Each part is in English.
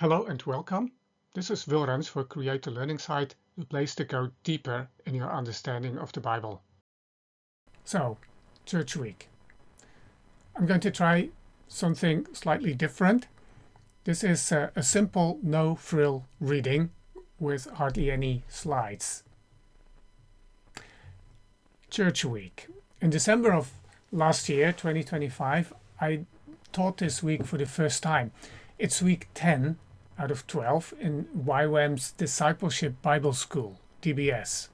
Hello and welcome. This is Wilrens for Create the Learning Site, the place to go deeper in your understanding of the Bible. So, Church Week. I'm going to try something slightly different. This is a simple, no-frill reading with hardly any slides. Church Week. In December of last year, 2025, I taught this week for the first time. It's week 10 out of 12 in YWAM's Discipleship Bible School, DBS.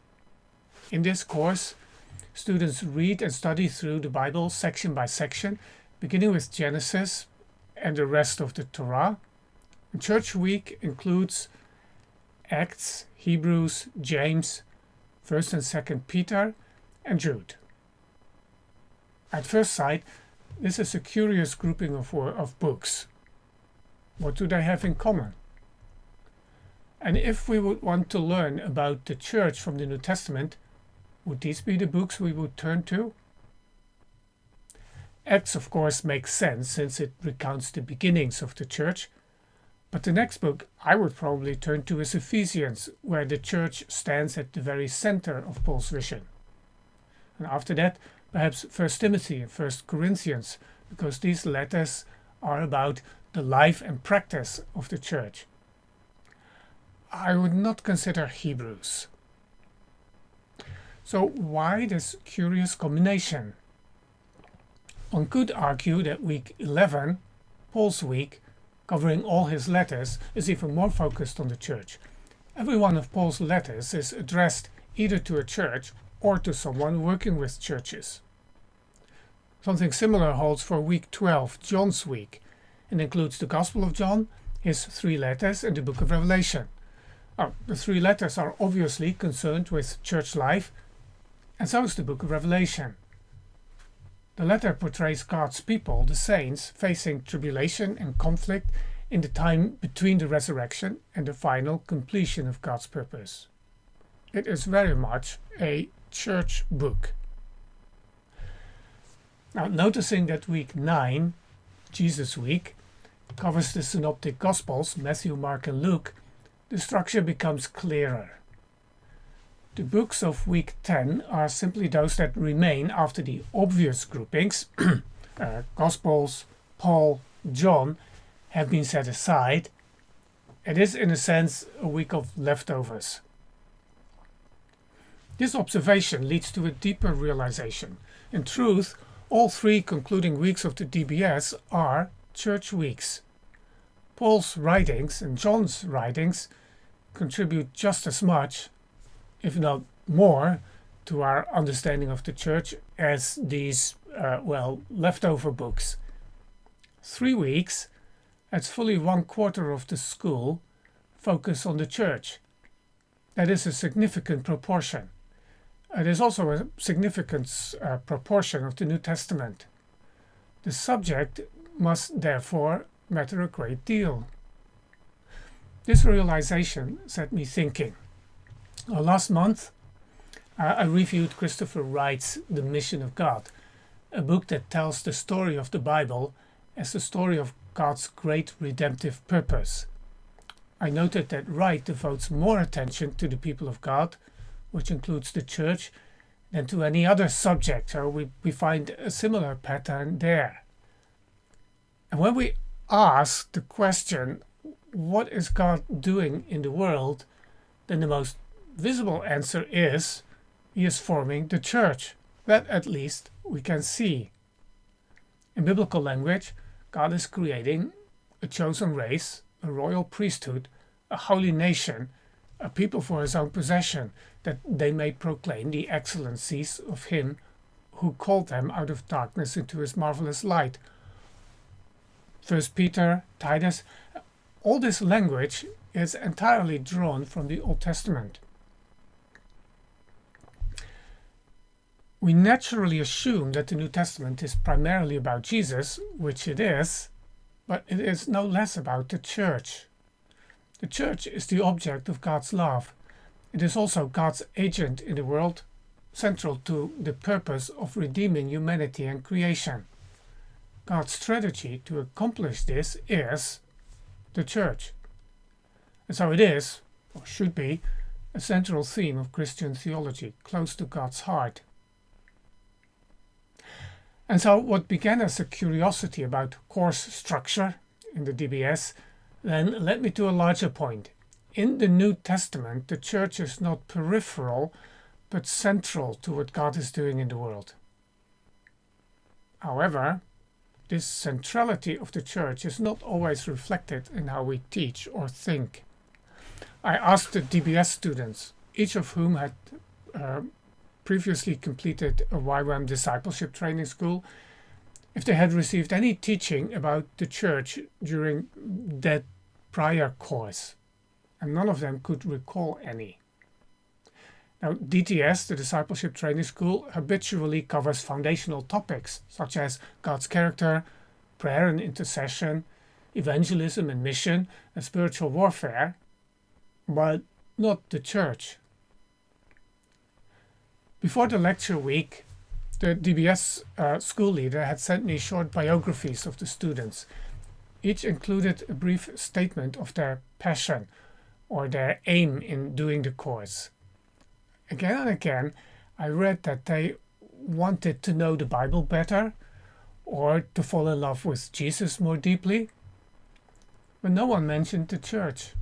In this course, students read and study through the Bible section by section, beginning with Genesis and the rest of the Torah. Church Week includes Acts, Hebrews, James, 1st and 2nd Peter, and Jude. At first sight, this is a curious grouping of books. What do they have in common? And if we would want to learn about the church from the New Testament, would these be the books we would turn to? Acts, of course, makes sense since it recounts the beginnings of the church. But the next book I would probably turn to is Ephesians, where the church stands at the very center of Paul's vision. And after that, perhaps 1 Timothy and 1 Corinthians, because these letters are about the life and practice of the church. I would not consider Hebrews. So why this curious combination? One could argue that week 11, Paul's week, covering all his letters, is even more focused on the church. Every one of Paul's letters is addressed either to a church or to someone working with churches. Something similar holds for week 12, John's week, and includes the Gospel of John, his 3 letters, and the book of Revelation. The 3 letters are obviously concerned with church life, and so is the book of Revelation. The letter portrays God's people, the saints, facing tribulation and conflict in the time between the resurrection and the final completion of God's purpose. It is very much a church book. Now, noticing that week 9, Jesus Week, covers the Synoptic Gospels, Matthew, Mark, and Luke, the structure becomes clearer. The books of week 10 are simply those that remain after the obvious groupings, Gospels, Paul, John, have been set aside. It is, in a sense, a week of leftovers. This observation leads to a deeper realization. In truth, all 3 concluding weeks of the DBS are church weeks. Paul's writings and John's writings contribute just as much, if not more, to our understanding of the church as these, leftover books. 3 weeks, that's fully 1/4 of the school, focus on the church. That is a significant proportion. It is also a significant proportion of the New Testament. The subject must therefore matter a great deal. This realization set me thinking. Last month, I reviewed Christopher Wright's The Mission of God, a book that tells the story of the Bible as the story of God's great redemptive purpose. I noted that Wright devotes more attention to the people of God, which includes the church, than to any other subject, so we find a similar pattern there. And when we ask the question, what is God doing in the world, then the most visible answer is, he is forming the church. That at least we can see. In biblical language, God is creating a chosen race, a royal priesthood, a holy nation, a people for his own possession, that they may proclaim the excellencies of him who called them out of darkness into his marvelous light. 1 Peter, Titus, all this language is entirely drawn from the Old Testament. We naturally assume that the New Testament is primarily about Jesus, which it is, but it is no less about the church. The church is the object of God's love. It is also God's agent in the world, central to the purpose of redeeming humanity and creation. God's strategy to accomplish this is the church, And so it is, or should be, a central theme of Christian theology, close to God's heart. And so what began as a curiosity about course structure in the DBS then led me to a larger point. In the New Testament, the church is not peripheral, but central to what God is doing in the world. However, this centrality of the church is not always reflected in how we teach or think. I asked the DBS students, each of whom had previously completed a YWAM discipleship training school, if they had received any teaching about the church during that prior course, and none of them could recall any. Now, DTS, the Discipleship Training School, habitually covers foundational topics such as God's character, prayer and intercession, evangelism and mission, and spiritual warfare, but not the church. Before the lecture week, the DBS school leader had sent me short biographies of the students. Each included a brief statement of their passion or their aim in doing the course. Again and again, I read that they wanted to know the Bible better or to fall in love with Jesus more deeply, but no one mentioned the church.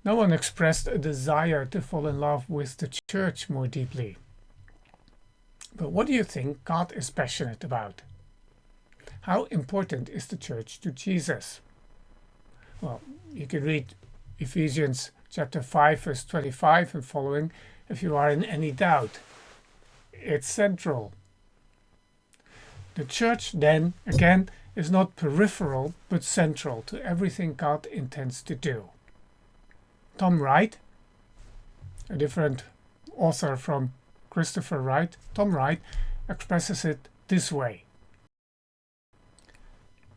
No one expressed a desire to fall in love with the church more deeply. But what do you think God is passionate about? How important is the church to Jesus? Well, you can read Ephesians chapter 5, verse 25 and following if you are in any doubt. It's central. The church, then, again, is not peripheral but central to everything God intends to do. Tom Wright, a different author from Christopher Wright, Tom Wright expresses it this way.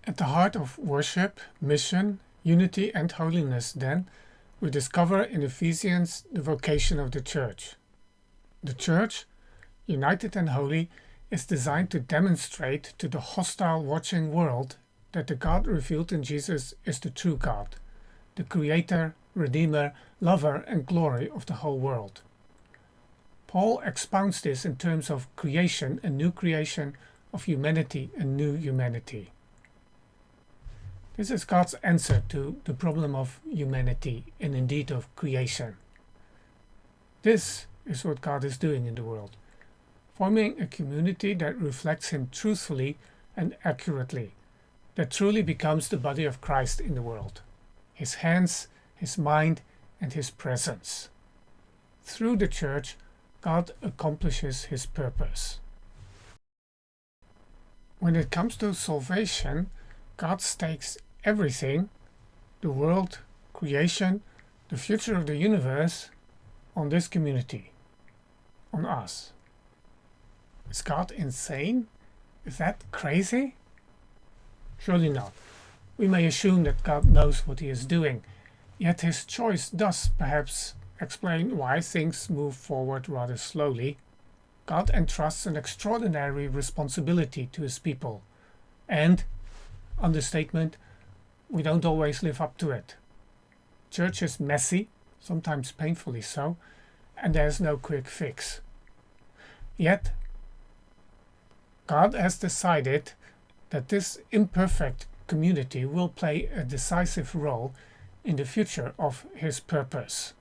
At the heart of worship, mission, unity and holiness, then, we discover in Ephesians the vocation of the church. The church, united and holy, is designed to demonstrate to the hostile watching world that the God revealed in Jesus is the true God, the creator, redeemer, lover and glory of the whole world. Paul expounds this in terms of creation, a new creation, of humanity, a new humanity. This is God's answer to the problem of humanity and indeed of creation. This is what God is doing in the world, forming a community that reflects Him truthfully and accurately, that truly becomes the body of Christ in the world, His hands, His mind, and His presence. Through the church, God accomplishes His purpose. When it comes to salvation, God stakes everything, the world, creation, the future of the universe, on this community, on us. Is God insane? Is that crazy? Surely not. We may assume that God knows what He is doing, yet His choice does perhaps explain why things move forward rather slowly. God entrusts an extraordinary responsibility to His people, and, understatement, we don't always live up to it. Church is messy, sometimes painfully so, and there's no quick fix. Yet, God has decided that this imperfect community will play a decisive role in the future of His purpose.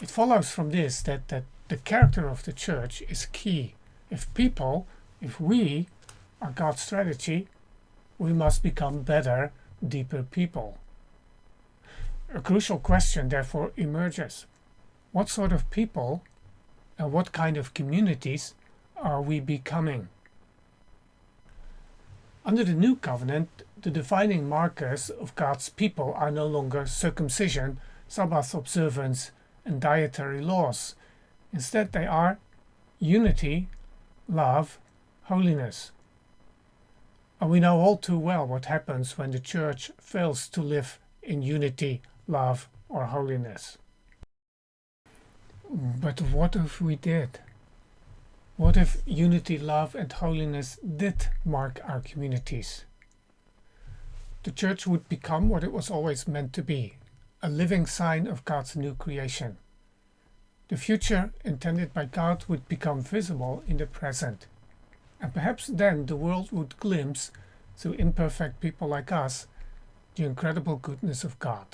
It follows from this that the character of the church is key. If we are God's strategy, we must become better, deeper people. A crucial question therefore emerges. What sort of people and what kind of communities are we becoming? Under the new covenant, the defining markers of God's people are no longer circumcision, Sabbath observance, and dietary laws. Instead, they are unity, love, holiness. And we know all too well what happens when the church fails to live in unity, love, or holiness. But what if we did? What if unity, love, and holiness did mark our communities? The church would become what it was always meant to be, a living sign of God's new creation. The future intended by God would become visible in the present, and perhaps then the world would glimpse, through imperfect people like us, the incredible goodness of God.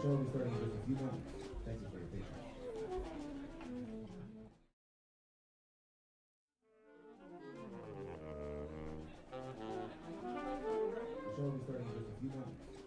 The show will be starting in just a few moments. Thank you for your patience. The show will be starting in just a few moments.